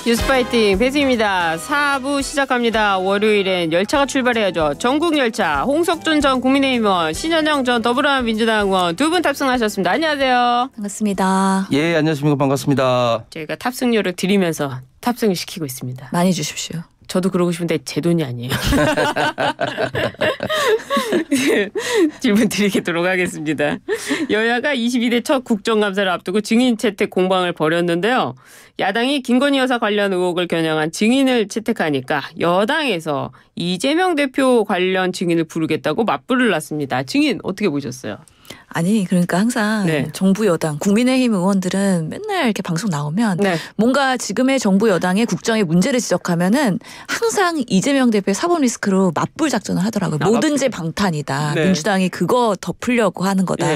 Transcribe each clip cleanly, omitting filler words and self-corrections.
뉴스파이팅 배수입니다. 4부 시작합니다. 월요일엔 열차가 출발해야죠. 전국열차 홍석준 전 국민의힘 의원, 신현영 전 더불어민주당 의원 두 분 탑승하셨습니다. 안녕하세요. 반갑습니다. 예, 안녕하십니까. 반갑습니다. 저희가 탑승료를 드리면서 탑승을 시키고 있습니다. 많이 주십시오. 저도 그러고 싶은데 제 돈이 아니에요. 질문 드리도록 하겠습니다. 여야가 22대 첫 국정감사를 앞두고 증인 채택 공방을 벌였는데요. 야당이 김건희 여사 관련 의혹을 겨냥한 증인을 채택하니까 여당에서 이재명 대표 관련 증인을 부르겠다고 맞불을 놨습니다. 증인 어떻게 보셨어요? 아니 그러니까 항상 정부 여당 국민의힘 의원들은 맨날 이렇게 방송 나오면 뭔가 지금의 정부 여당의 국정의 문제를 지적하면은 항상 이재명 대표의 사법 리스크로 맞불 작전을 하더라고요. 뭐든지 방탄이다. 민주당이 그거 덮으려고 하는 거다.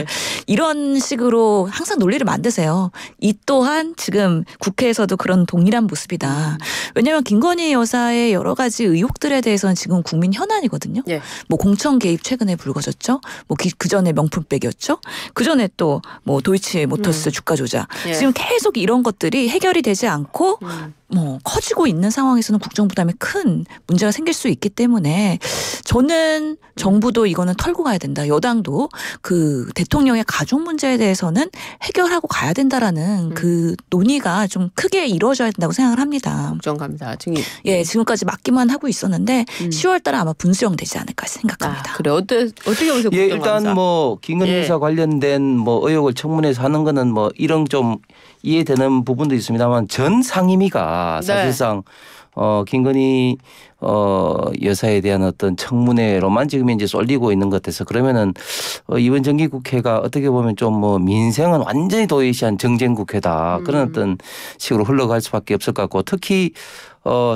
이런 식으로 항상 논리를 만드세요. 이 또한 지금 국회에서도 그런 동일한 모습이다. 왜냐하면 김건희 여사의 여러 가지 의혹들에 대해서는 지금 국민 현안이거든요. 뭐 공천 개입 최근에 불거졌죠. 뭐 그 전에 명품백이었죠. 그 전에 또 뭐 도이치모터스 주가 조작. 지금 계속 이런 것들이 해결이 되지 않고 뭐 커지고 있는 상황에서는 국정 부담에 큰 문제가 생길 수 있기 때문에 저는 정부도 이거는 털고 가야 된다. 여당도 그 대통령의 가족 문제에 대해서는 해결하고 가야 된다라는 그 논의가 좀 크게 이루어져야 된다고 생각을 합니다. 국정 감사 증인. 예, 지금까지 맡기만 하고 있었는데 10월 달에 아마 분수령되지 않을까 생각합니다. 그래 어떻게 보세요? 예, 일단 뭐 김건희 여사 관련된 뭐 의혹을 청문회에서 하는 거는 뭐 이런 좀 이해되는 부분도 있습니다만 전 상임위가 사실상 김건희 여사에 대한 어떤 청문회로만 지금 이제 쏠리고 있는 것 같아서 그러면은 이번 정기국회가 어떻게 보면 좀 뭐 민생은 완전히 도외시한 정쟁국회다 그런 어떤 식으로 흘러갈 수밖에 없을 것 같고 특히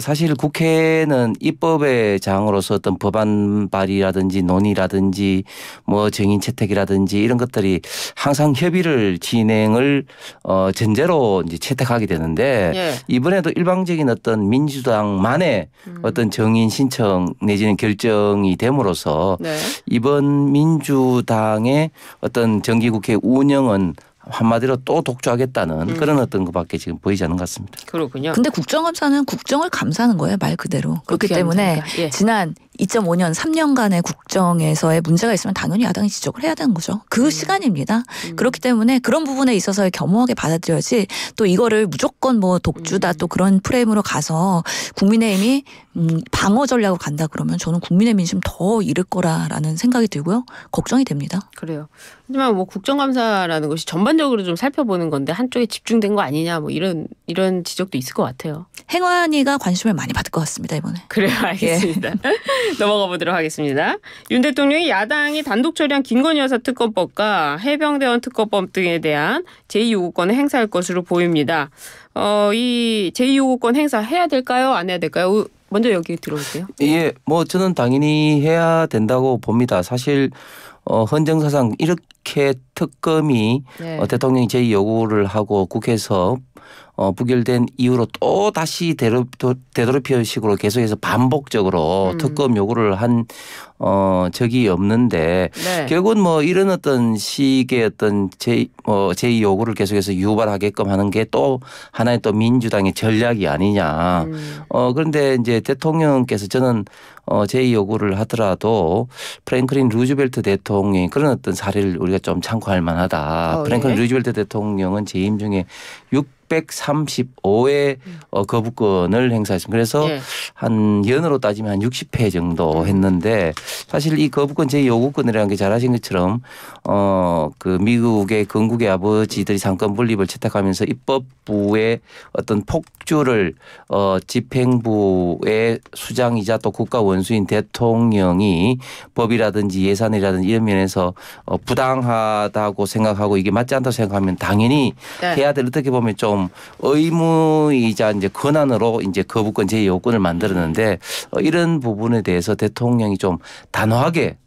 사실 국회는 입법의 장으로서 어떤 법안 발의라든지 논의라든지 뭐 증인 채택이라든지 이런 것들이 항상 협의를 진행을 전제로 이제 채택하게 되는데 이번에도 일방적인 어떤 민주당만의 어떤 증인 신청 내지는 결정이 됨으로써 이번 민주당의 어떤 정기국회 운영은 한마디로 또 독주하겠다는 그런 어떤 것밖에 지금 보이지 않는 것 같습니다. 그렇군요. 근데 국정감사는 국정을 감사하는 거예요. 말 그대로. 그렇기 때문에 지난 2005년 3년간의 국정에서의 문제가 있으면 당연히 야당이 지적을 해야 되는 거죠. 그 시간입니다. 그렇기 때문에 그런 부분에 있어서 겸허하게 받아들여야지 또 이거를 무조건 뭐 독주다 또 그런 프레임으로 가서 국민의힘이 방어 전략으로 간다 그러면 저는 국민의 민심 더 잃을 거라는 생각이 들고요. 걱정이 됩니다. 그래요. 하지만 뭐 국정감사라는 것이 전반적으로 좀 살펴보는 건데 한쪽에 집중된 거 아니냐 뭐 이런 지적도 있을 것 같아요. 행안위가 관심을 많이 받을 것 같습니다 이번에. 그래요. 알겠습니다. 넘어가 보도록 하겠습니다. 윤 대통령이 야당이 단독 처리한 김건희 여사 특검법과 해병대원 특검법 등에 대한 제2요구권을 행사할 것으로 보입니다. 이 제2요구권 행사해야 될까요? 안 해야 될까요? 먼저 여기 들어올게요. 예, 뭐 저는 당연히 해야 된다고 봅니다. 사실 헌정사상 이렇게 특검이 대통령이 제2요구를 하고 국회에서 부결된 이후로 또 다시 되도록이식으로 계속해서 반복적으로 특검 요구를 한 적이 없는데 결국은 뭐 이런 어떤 식의 어떤 제2 요구를 계속해서 유발하게끔 하는 게 또 하나의 또 민주당의 전략이 아니냐. 그런데 이제 대통령께서 저는 제2 요구를 하더라도 프랭클린 루즈벨트 대통령이 그런 어떤 사례를 우리가 좀 참고할 만하다. 프랭클린 루즈벨트 대통령은 재임 중에 635회 거부권을 행사했습니다. 그래서 한 연으로 따지면 한 60회 정도 했는데 사실 이 거부권 제2요구권이라는 게 잘 아신 것처럼 그 미국의 건국의 아버지들이 상권 분립을 채택하면서 입법부의 어떤 폭주를 집행부의 수장이자 또 국가 원수인 대통령이 법이라든지 예산이라든지 이런 면에서 부당하다고 생각하고 이게 맞지 않다고 생각하면 당연히 해야 될 어떻게 보면 좀 의무이자 이제 권한으로 이제 거부권 제2요건을 만들었는데 이런 부분에 대해서 대통령이 좀 단호하게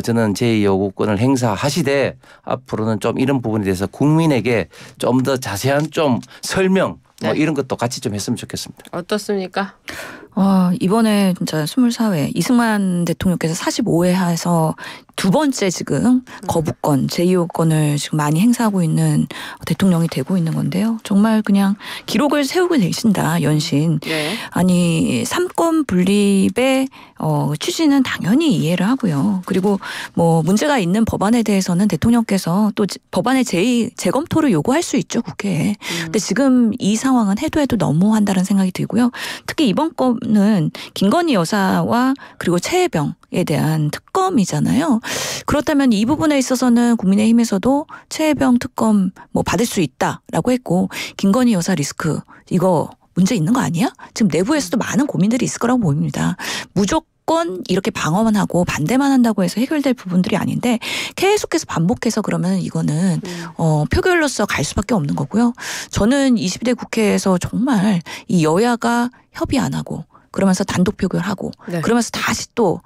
저는 제2요구권을 행사하시되 앞으로는 좀 이런 부분에 대해서 국민에게 좀 더 자세한 좀 설명 뭐 이런 것도 같이 좀 했으면 좋겠습니다. 어떻습니까? 이번에 진짜 24회 이승만 대통령께서 45회 해서 두 번째 지금 거부권, 제2호권을 지금 많이 행사하고 있는 대통령이 되고 있는 건데요. 정말 그냥 기록을 세우고 계신다, 연신. 네. 아니, 삼권 분립의 취지는 당연히 이해를 하고요. 그리고 뭐 문제가 있는 법안에 대해서는 대통령께서 또 법안의 재검토를 요구할 수 있죠, 국회에. 근데 지금 이 상황은 해도 너무한다는 생각이 들고요. 특히 이번 건은 김건희 여사와 그리고 최혜병에 대한 특검이잖아요. 그렇다면 이 부분에 있어서는 국민의힘에서도 최혜병 특검 뭐 받을 수 있다라고 했고, 김건희 여사 리스크 이거 문제 있는 거 아니야? 지금 내부에서도 많은 고민들이 있을 거라고 보입니다. 무조건 이렇게 방어만 하고 반대만 한다고 해서 해결될 부분들이 아닌데 계속해서 반복해서 그러면 이거는 표결로서 갈 수밖에 없는 거고요. 저는 22대 국회에서 정말 이 여야가 협의 안 하고 그러면서 단독 표결하고 네. 그러면서 다시 또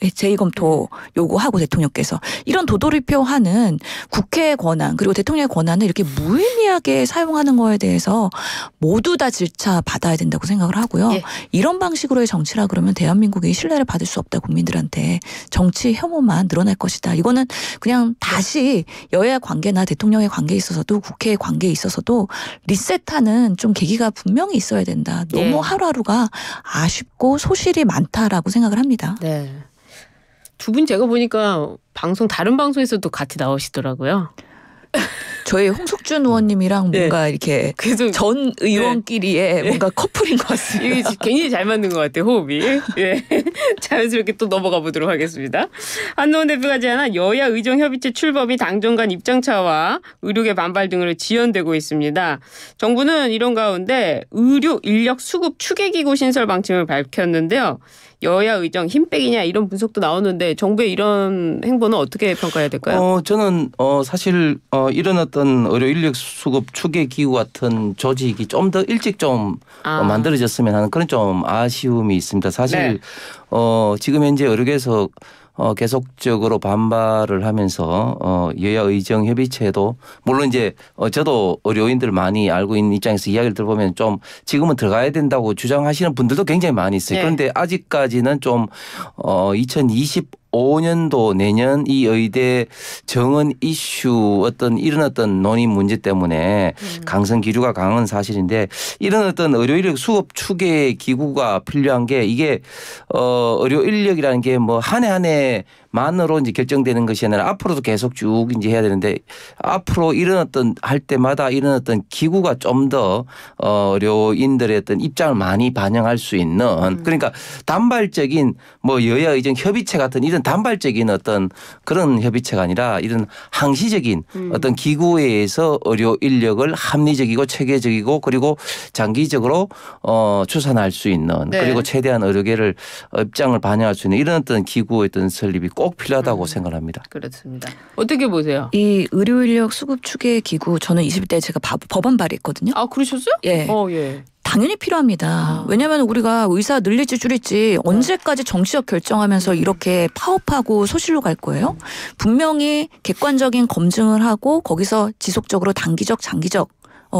제2검토 요구하고 대통령께서 이런 도돌이표하는 국회의 권한 그리고 대통령의 권한을 이렇게 무의미하게 사용하는 거에 대해서 모두 다 질차 받아야 된다고 생각을 하고요. 예. 이런 방식으로의 정치라 그러면 대한민국이 신뢰를 받을 수 없다, 국민들한테. 정치 혐오만 늘어날 것이다. 이거는 그냥 다시 여야 관계나 대통령의 관계에 있어서도 국회의 관계에 있어서도 리셋하는 좀 계기가 분명히 있어야 된다. 너무 예. 하루하루가 아쉽고 소실이 많다라고 생각을 합니다. 네. 두 분 제가 보니까 다른 방송에서도 같이 나오시더라고요. 저희 홍석준 의원님이랑 뭔가 이렇게 전 의원끼리의 뭔가 커플인 것 같습니다. 이게 굉장히 잘 맞는 것 같아요, 호흡이. 예. 자연스럽게 또 넘어가 보도록 하겠습니다. 한노원 대표가 제안한 여야 의정협의체 출범이 당정 간 입장차와 의료계 반발 등으로 지연되고 있습니다. 정부는 이런 가운데 의료 인력 수급 추계기구 신설 방침을 밝혔는데요. 여야 의정 힘 빼기냐 이런 분석도 나오는데 정부의 이런 행보는 어떻게 평가해야 될까요? 저는 사실 이런 어떤 의료 인력 수급 추계 기구 같은 조직이 좀 더 일찍 좀 만들어졌으면 하는 그런 좀 아쉬움이 있습니다. 사실 네. 지금 현재 의료계에서 계속적으로 반발을 하면서 여야 의정 협의체도 물론 이제 저도 의료인들 많이 알고 있는 입장에서 이야기를 들어보면 좀 지금은 들어가야 된다고 주장하시는 분들도 굉장히 많이 있어요. 네. 그런데 아직까지는 좀 2025년도 내년 이 의대 정원 이슈 이런 어떤 논의 문제 때문에 강성 기류가 강한 사실인데 이런 어떤 의료 인력 수급 추계 기구가 필요한 게 이게 의료 인력이라는 게 뭐 한 해 만으로 이제 결정되는 것이 아니라 앞으로도 계속 쭉 이제 해야 되는데 앞으로 이런 어떤 할 때마다 이런 어떤 기구가 좀 더 의료인들의 어떤 입장을 많이 반영할 수 있는 그러니까 단발적인 뭐 여야 의정 협의체 같은 이런 단발적인 어떤 그런 협의체가 아니라 이런 항시적인 어떤 기구에 의해서 의료 인력을 합리적이고 체계적이고 그리고 장기적으로 추산할 수 있는 네. 그리고 최대한 의료계를 입장을 반영할 수 있는 이런 어떤 기구의 어떤 설립이 꼭 필요하다고 생각합니다. 그렇습니다. 어떻게 보세요? 이 의료인력 수급 추계 기구 저는 20대 제가 법안 발의했거든요. 아 그러셨어요? 예. 예. 당연히 필요합니다. 왜냐하면 우리가 의사 늘릴지 줄일지 언제까지 정치적 결정하면서 이렇게 파업하고 소실로 갈 거예요? 분명히 객관적인 검증을 하고 거기서 지속적으로 단기적 장기적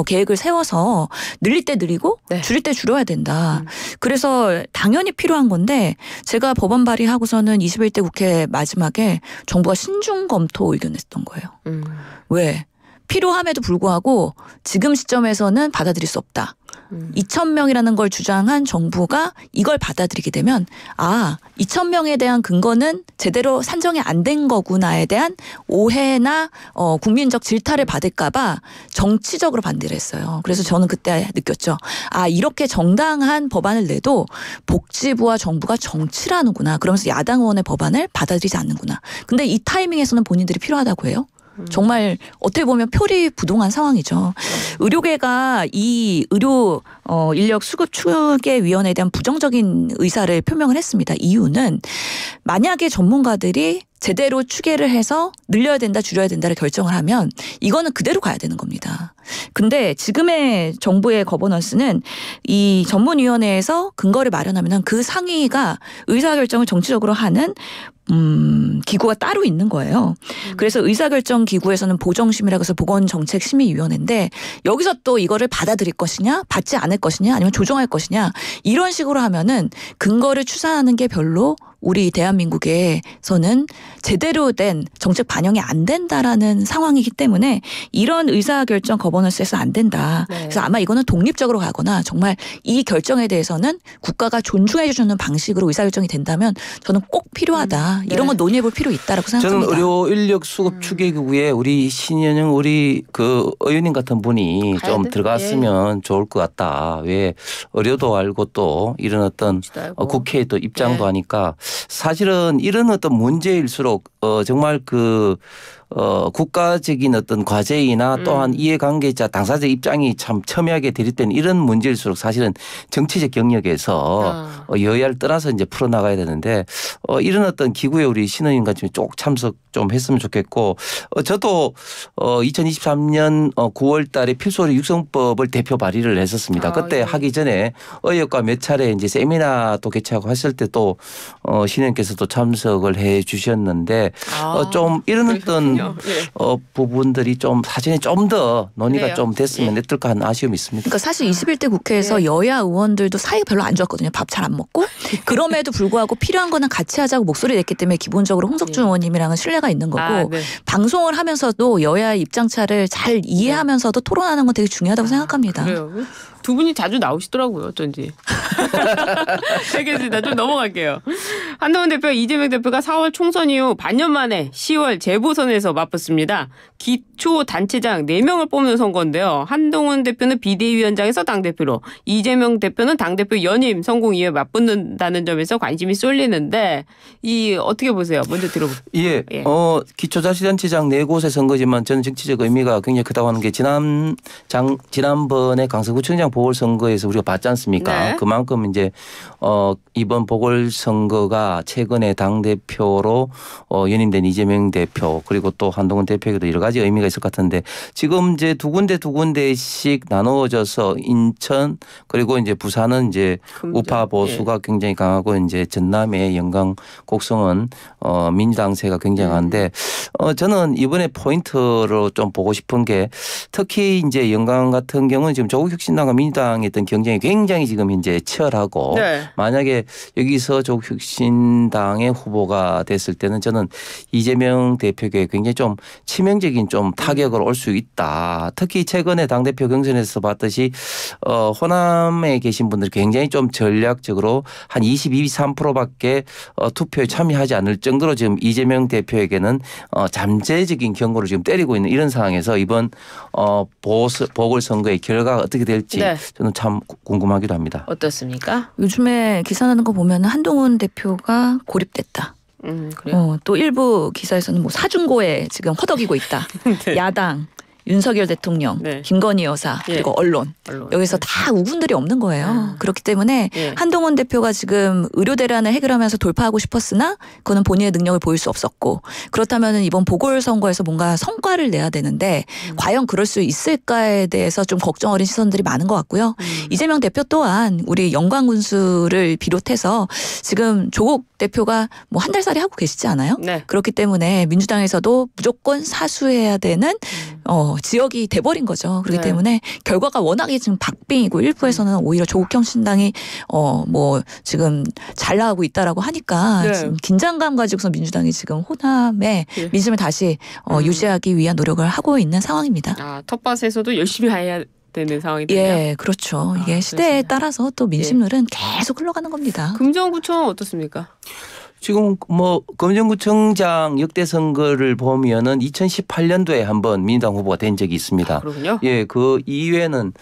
계획을 세워서 늘릴 때 늘리고 네. 줄일 때 줄여야 된다. 그래서 당연히 필요한 건데 제가 법안 발의하고서는 21대 국회 마지막에 정부가 신중 검토 의견냈던 거예요. 왜? 필요함에도 불구하고 지금 시점에서는 받아들일 수 없다. 2,000명이라는 걸 주장한 정부가 이걸 받아들이게 되면 2,000명에 대한 근거는 제대로 산정이 안 된 거구나에 대한 오해나 국민적 질타를 받을까 봐 정치적으로 반대를 했어요. 그래서 저는 그때 느꼈죠. 이렇게 정당한 법안을 내도 복지부와 정부가 정치를 하는구나. 그러면서 야당 의원의 법안을 받아들이지 않는구나. 근데 이 타이밍에서는 본인들이 필요하다고 해요. 정말 어떻게 보면 표리부동한 상황이죠. 의료계가 이 의료 인력 수급 추계 위원회에 대한 부정적인 의사를 표명을 했습니다. 이유는 만약에 전문가들이 제대로 추계를 해서 늘려야 된다 줄여야 된다를 결정을 하면 이거는 그대로 가야 되는 겁니다. 근데 지금의 정부의 거버넌스는 이 전문위원회에서 근거를 마련하면 그 상위가 의사결정을 정치적으로 하는 기구가 따로 있는 거예요. 그래서 의사결정 기구에서는 보정심이라고 해서 보건정책심의위원회인데 여기서 또 이거를 받아들일 것이냐 받지 않을 것이냐 아니면 조정할 것이냐 이런 식으로 하면은 근거를 추산하는 게 별로 우리 대한민국에서는 제대로 된 정책 반영이 안 된다라는 상황이기 때문에 이런 의사결정 거버넌스에서 안 된다. 네. 그래서 아마 이거는 독립적으로 가거나 정말 이 결정에 대해서는 국가가 존중해 주는 방식으로 의사결정이 된다면 저는 꼭 필요하다. 이런 건 논의해 볼 필요 있다라고 생각합니다. 저는 의료 인력 수급 추계기구에 우리 신현영 우리 그 의원님 같은 분이 좀 들어갔으면 좋을 것 같다. 왜 의료도 알고 또 이런 어떤 국회에 또 입장도 하니까 사실은 이런 어떤 문제일수록 정말 국가적인 어떤 과제이나 또한 이해관계자 당사자 입장이 참 첨예하게 대립된 이런 문제일수록 사실은 정치적 영역에서 여야를 떠나서 이제 풀어나가야 되는데 이런 어떤 기구에 우리 신의원 같이 쭉 참석 좀 했으면 좋겠고 저도 2023년 9월 달에 필수의료 육성법을 대표 발의를 했었습니다. 그때 하기 전에 의협과 몇 차례 이제 세미나도 개최하고 했을 때 또 신의원께서도 참석을 해 주셨는데 좀 이런 어떤 부분들이 좀 사전에 좀 더 논의가 좀 됐으면 어떨까 하는 아쉬움이 있습니다. 그러니까 사실 21대 국회에서 여야 의원들도 사이가 별로 안 좋았거든요. 밥 잘 안 먹고. 그럼에도 불구하고 필요한 거는 같이 하자고 목소리 냈기 때문에 기본적으로 홍석준 의원님이랑은 신뢰가 있는 거고 방송을 하면서도 여야의 입장차를 잘 이해하면서도 토론하는 건 되게 중요하다고 생각합니다. 그래요. 두 분이 자주 나오시더라고요. 어쩐지. 알겠습니다. 좀 넘어갈게요. 한동훈 대표, 이재명 대표가 4월 총선 이후 반년 만에 10월 재보선에서 맞붙습니다. 기초단체장 4명을 뽑는 선거인데요. 한동훈 대표는 비대위원장에서 당대표로, 이재명 대표는 당대표 연임 성공 이후에 맞붙는다는 점에서 관심이 쏠리는데 이 어떻게 보세요? 먼저 들어볼게요. 예. 기초자치단체장 4곳의 선거지만 저는 정치적 의미가 굉장히 크다고 하는 게 지난번에 강서구청장 보궐선거에서 우리가 봤지 않습니까? 네. 그만큼 이제 이번 보궐선거가 최근에 당대표로 연임된 이재명 대표 그리고 또 한동훈 대표에게도 여러 가지 의미가 있을 것 같은데 지금 이제 두 군데씩 나누어져서 인천 그리고 이제 부산은 이제 우파 보수가 굉장히 강하고 이제 전남의 영광 곡성은 민주당세가 굉장한데 저는 이번에 포인트로 좀 보고 싶은 게 특히 이제 영광 같은 경우는 지금 조국혁신당과 민주당의 어떤 경쟁이 굉장히 지금 현재 치열하고 만약에 여기서 조국혁신당의 후보가 됐을 때는 저는 이재명 대표에게 굉장히 좀 치명적인 좀 타격을 올 수 있다. 특히 최근에 당대표 경선에서 봤듯이 호남에 계신 분들이 굉장히 좀 전략적으로 한 22, 23%밖에 투표에 참여하지 않을 정도로 지금 이재명 대표에게는 잠재적인 경고를 지금 때리고 있는 이런 상황에서 이번 보궐선거의 결과가 어떻게 될지 저는 참 궁금하기도 합니다. 어떻습니까? 요즘에 기사 나는 거 보면 한동훈 대표가 고립됐다. 그래요? 또 일부 기사에서는 뭐 사중고에 지금 허덕이고 있다. 야당, 윤석열 대통령, 김건희 여사 그리고 언론. 여기서 다 우군들이 없는 거예요. 그렇기 때문에 한동훈 대표가 지금 의료 대란을 해결하면서 돌파하고 싶었으나 그거는 본인의 능력을 보일 수 없었고 그렇다면 이번 보궐선거에서 뭔가 성과를 내야 되는데 과연 그럴 수 있을까에 대해서 좀 걱정 어린 시선들이 많은 것 같고요. 이재명 대표 또한 우리 영광군수를 비롯해서 지금 조국 대표가 뭐 한 달살이 하고 계시지 않아요? 그렇기 때문에 민주당에서도 무조건 사수해야 되는 지역이 돼버린 거죠. 그렇기 때문에 결과가 워낙에 지금 박빙이고 일부에서는 오히려 조국형 신당이 뭐 지금 잘 나가고 있다라고 하니까 지금 긴장감 가지고서 민주당이 지금 호남의 민심을 다시 유지하기 위한 노력을 하고 있는 상황입니다. 텃밭에서도 열심히 해야 되는 상황이 되네요. 예, 그렇죠. 이게 시대에 따라서 또 민심률은 계속 흘러가는 겁니다. 금정구청은 어떻습니까? 지금 뭐 금정구청장 역대 선거를 보면은 2018년도에 한번 민주당 후보가 된 적이 있습니다. 그렇군요. 예, 그 이외에는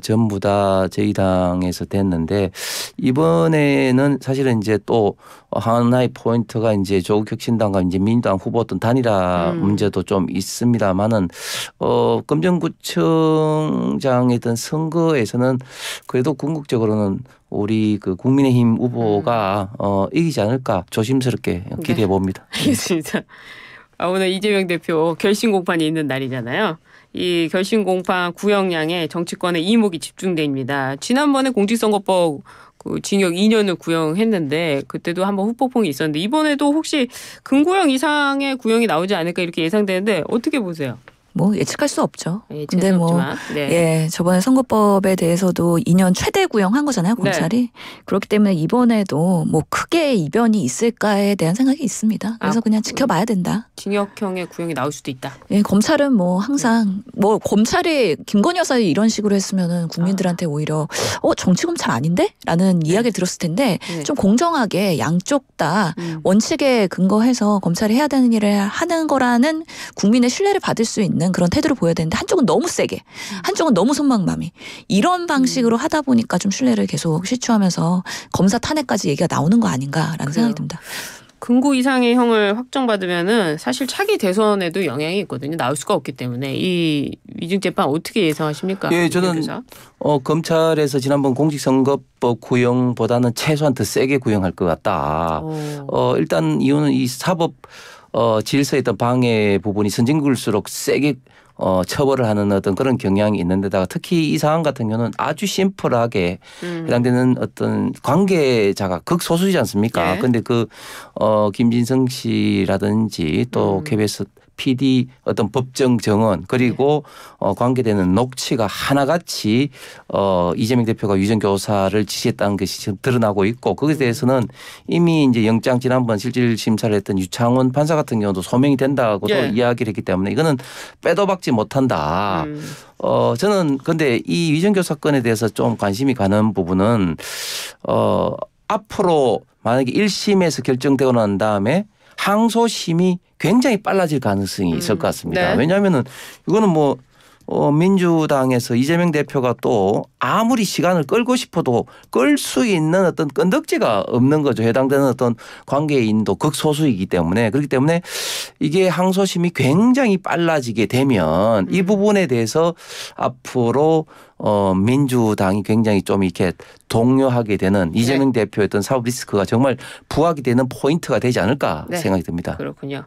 전부 다 저희 당에서 됐는데 이번에는 사실은 이제 또 하나의 포인트가 이제 조국혁신당과 이제 민주당 후보 어떤 단일화 문제도 좀 있습니다만은 금정구청장에 있던 선거에서는 그래도 궁극적으로는 우리 그 국민의힘 후보가 이기지 않을까 조심스럽게 기대해 봅니다. 알겠습니다. 오늘 이재명 대표 결심 공판이 있는 날이잖아요. 이 결심 공판 구형량에 정치권의 이목이 집중됩니다. 지난번에 공직선거법 징역 2년을 구형했는데 그때도 한번 후폭풍이 있었는데 이번에도 혹시 금구형 이상의 구형이 나오지 않을까 이렇게 예상되는데 어떻게 보세요? 뭐 예측할 수 없죠. 근데 뭐 예, 저번에 선거법에 대해서도 2년 최대 구형한 거잖아요, 검찰이. 네. 그렇기 때문에 이번에도 뭐 크게 이변이 있을까에 대한 생각이 있습니다. 그래서 그냥 지켜봐야 된다. 징역형의 구형이 나올 수도 있다. 예, 검찰은 뭐 항상 뭐 검찰이 김건희 여사 이런 식으로 했으면은 국민들한테 오히려 정치 검찰 아닌데?라는 이야기를 들었을 텐데 좀 공정하게 양쪽 다 원칙에 근거해서 검찰이 해야 되는 일을 하는 거라는 국민의 신뢰를 받을 수 있는 그런 태도를 보여야 되는데 한쪽은 너무 세게 한쪽은 너무 손방망이 이런 방식으로 하다 보니까 좀 신뢰를 계속 실추하면서 검사 탄핵까지 얘기가 나오는 거 아닌가라는 생각이 듭니다. 금고 이상의 형을 확정받으면은 사실 차기 대선에도 영향이 있거든요. 나올 수가 없기 때문에 이 위증재판 어떻게 예상하십니까? 예, 저는 검찰에서 지난번 공직선거법 구형보다는 최소한 더 세게 구형할 것 같다. 일단 이유는 이 사법 질서에 있던 방해 부분이 선진국일수록 세게 처벌을 하는 어떤 그런 경향이 있는데다가 특히 이 사안 같은 경우는 아주 심플하게 해당되는 어떤 관계자가 극소수이지 않습니까? 그런데 김진성 씨라든지 또 KBS PD 어떤 법정 정언 그리고 관계되는 녹취가 하나같이 이재명 대표가 유전 교사를 지시했다는 것이 지금 드러나고 있고 거기에 대해서는 이미 이제 영장 지난번 실질 심사를 했던 유창훈 판사 같은 경우도 소명이 된다고도 이야기를 했기 때문에 이거는 빼도 박지 못한다. 저는 근데 이 유전 교사 건에 대해서 좀 관심이 가는 부분은 앞으로 만약에 1심에서 결정되고 난 다음에 항소심이 굉장히 빨라질 가능성이 있을 것 같습니다. 네. 왜냐하면은 이거는 뭐 민주당에서 이재명 대표가 또 아무리 시간을 끌고 싶어도 끌 수 있는 어떤 건덕지가 없는 거죠. 해당되는 어떤 관계인도 극소수이기 때문에 그렇기 때문에 이게 항소심이 굉장히 빨라지게 되면 이 부분에 대해서 앞으로 민주당이 굉장히 좀 이렇게 동요하게 되는 이재명 대표의 어떤 사법 리스크가 정말 부각이 되는 포인트가 되지 않을까 생각이 듭니다. 그렇군요.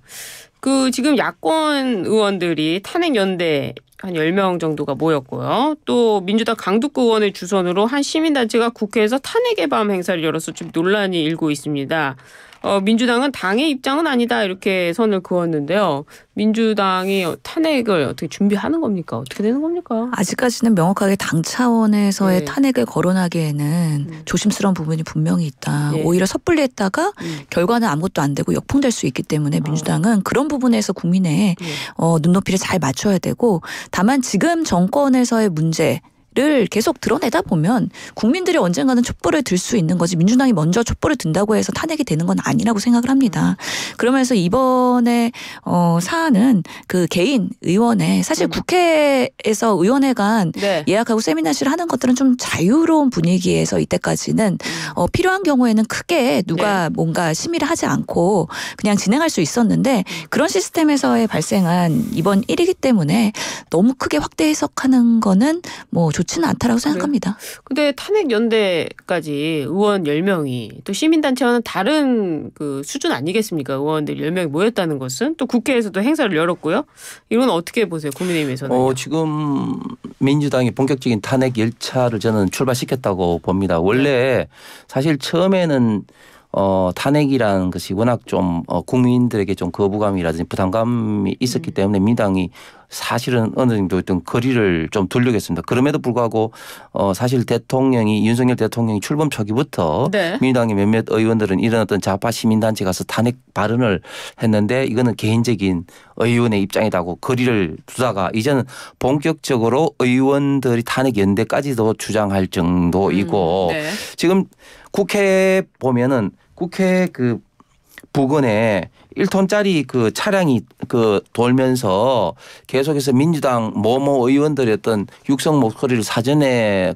지금 야권 의원들이 탄핵연대 한 10명 정도가 모였고요. 또 민주당 강북구 의원을 주선으로 한 시민단체가 국회에서 탄핵의 밤 행사를 열어서 좀 논란이 일고 있습니다. 민주당은 당의 입장은 아니다 이렇게 선을 그었는데요. 민주당이 탄핵을 어떻게 준비하는 겁니까? 어떻게 되는 겁니까? 아직까지는 명확하게 당 차원에서의 탄핵을 거론하기에는 조심스러운 부분이 분명히 있다. 오히려 섣불리 했다가 결과는 아무것도 안 되고 역풍될 수 있기 때문에 민주당은 그런 부분에서 국민의 눈높이를 잘 맞춰야 되고 다만 지금 정권에서의 문제 를 계속 드러내다 보면 국민들이 언젠가는 촛불을 들 수 있는 거지 민주당이 먼저 촛불을 든다고 해서 탄핵이 되는 건 아니라고 생각을 합니다. 그러면서 이번에 사안은 개인 의원의 사실 국회에서 의원회관 예약하고 세미나실 하는 것들은 좀 자유로운 분위기에서 이때까지는 필요한 경우에는 크게 누가 뭔가 심의를 하지 않고 그냥 진행할 수 있었는데 그런 시스템에서의 발생한 이번 일이기 때문에 너무 크게 확대 해석하는 거는 뭐 좋지는 않다라고 생각합니다. 근데 탄핵 연대까지 의원 10명이 또 시민단체와는 다른 수준 아니겠습니까? 의원들 10명이 모였다는 것은 또 국회에서도 행사를 열었고요. 이건 어떻게 보세요? 국민의힘에서는. 지금 민주당이 본격적인 탄핵 열차를 저는 출발시켰다고 봅니다. 원래 사실 처음에는 탄핵이라는 것이 워낙 좀 국민들에게 좀 거부감이라든지 부담감이 있었기 때문에 민주당이 사실은 어느 정도 어떤 거리를 좀 두려고 했습니다. 그럼에도 불구하고 사실 윤석열 대통령이 출범 초기부터 민주당의 몇몇 의원들은 이런 어떤 좌파 시민단체 가서 탄핵 발언을 했는데 이거는 개인적인 의원의 입장이라고 거리를 두다가 이제는 본격적으로 의원들이 탄핵 연대까지도 주장할 정도이고 지금 국회 보면은 국회 부근에 1톤짜리 차량이 돌면서 계속해서 민주당 모모 의원들의 어떤 육성 목소리를 사전에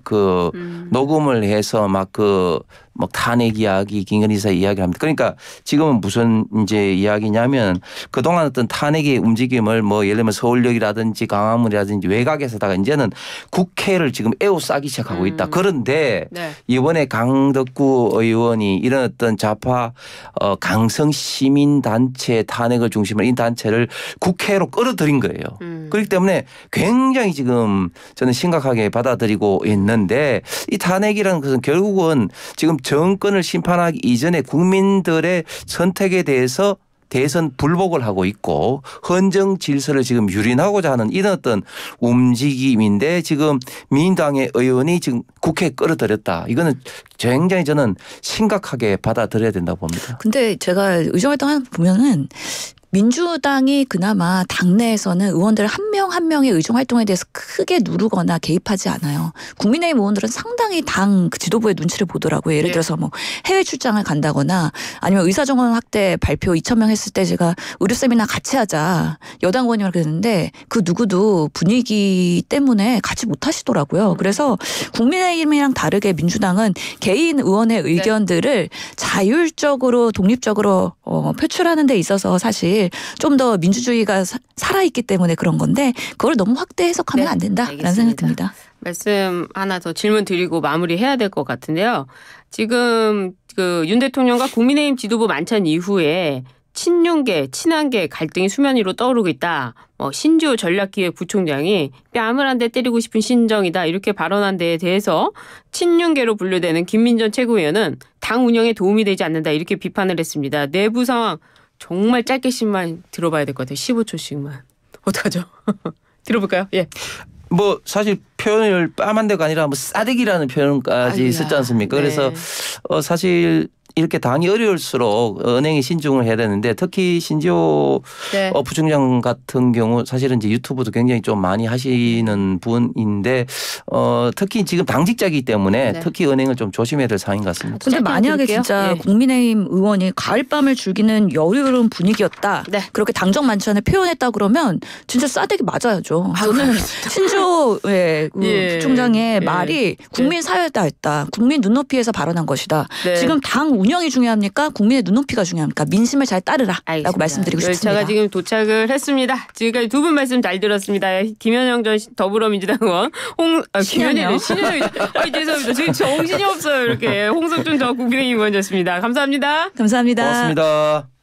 녹음을 해서 막 탄핵 이야기, 김건희 여사 이야기를 합니다. 그러니까 지금은 무슨 이제 이야기냐면 그동안 어떤 탄핵의 움직임을 예를 들면 서울역이라든지 강화문이라든지 외곽에서다가 이제는 국회를 지금 에워싸기 시작하고 있다. 그런데 이번에 강덕구 의원이 이런 어떤 좌파 강성 시민단체 탄핵을 중심으로 이 단체를 국회로 끌어들인 거예요. 그렇기 때문에 굉장히 지금 저는 심각하게 받아들이고 있는데 이 탄핵이라는 것은 결국은 지금 정권을 심판하기 이전에 국민들의 선택에 대해서 대선 불복을 하고 있고 헌정 질서를 지금 유린하고자 하는 이런 어떤 움직임인데 지금 민주당의 의원이 지금 국회에 끌어들였다. 이거는 굉장히 저는 심각하게 받아들여야 된다고 봅니다. 근데 제가 의정활동 보면은 민주당이 그나마 당내에서는 의원들 한 명 한 명의 의정활동에 대해서 크게 누르거나 개입하지 않아요. 국민의힘 의원들은 상당히 당 지도부의 눈치를 보더라고요. 예를 들어서 뭐 해외 출장을 간다거나 아니면 의사정원 확대 발표 2,000명 했을 때 제가 의료 세미나 같이 하자 여당 의원님을 그랬는데 그 누구도 분위기 때문에 같이 못 하시더라고요. 그래서 국민의힘이랑 다르게 민주당은 개인 의원의 의견들을 자율적으로 독립적으로 표출하는 데 있어서 사실 좀 더 민주주의가 살아있기 때문에 그런 건데 그걸 너무 확대 해석하면 안 된다라는 생각이 듭니다. 말씀 하나 더 질문 드리고 마무리해야 될 것 같은데요. 지금 그 윤 대통령과 국민의힘 지도부 만찬 이후에 친윤계, 친한계 갈등이 수면 위로 떠오르고 있다. 신지호 전략기획부총장이 뺨을 한 대 때리고 싶은 심정이다. 이렇게 발언한 데에 대해서 친윤계로 분류되는 김민전 최고위원은 당 운영에 도움이 되지 않는다. 이렇게 비판을 했습니다. 내부 상황 정말 짧게씩만 들어봐야 될 것 같아요. 15초씩만. 어떡하죠? 들어볼까요? 예. 뭐 사실 표현을 뺨 한 대가 아니라 뭐 싸대기라는 표현까지 썼지 않습니까? 네. 그래서 사실 이렇게 당이 어려울수록 은행이 신중을 해야 되는데 특히 신지호 부총장 같은 경우 사실은 이제 유튜브도 굉장히 좀 많이 하시는 분인데 특히 지금 당직자이기 때문에 특히 은행을 좀 조심해야 될 사안인 것 같습니다. 근데 만약에 진짜 국민의힘 의원이 가을밤을 즐기는 여유로운 분위기였다. 그렇게 당정 만찬을 표현했다 그러면 진짜 싸대기 맞아야죠. 저는 신지호 부총장의 말이 국민 사회다 했다. 국민 눈높이에서 발언한 것이다. 지금 당 운영이 중요합니까? 국민의 눈높이가 중요합니까? 민심을 잘 따르라 라고 말씀드리고 싶습니다. 열차가 지금 도착을 했습니다. 지금까지 두 분 말씀 잘 들었습니다. 김현영 전 더불어민주당 의원 김현영 죄송합니다. 지금 정신이 없어요. 이렇게 홍석준 전 국민의힘 의원이었습니다. 감사합니다. 감사합니다. 고맙습니다.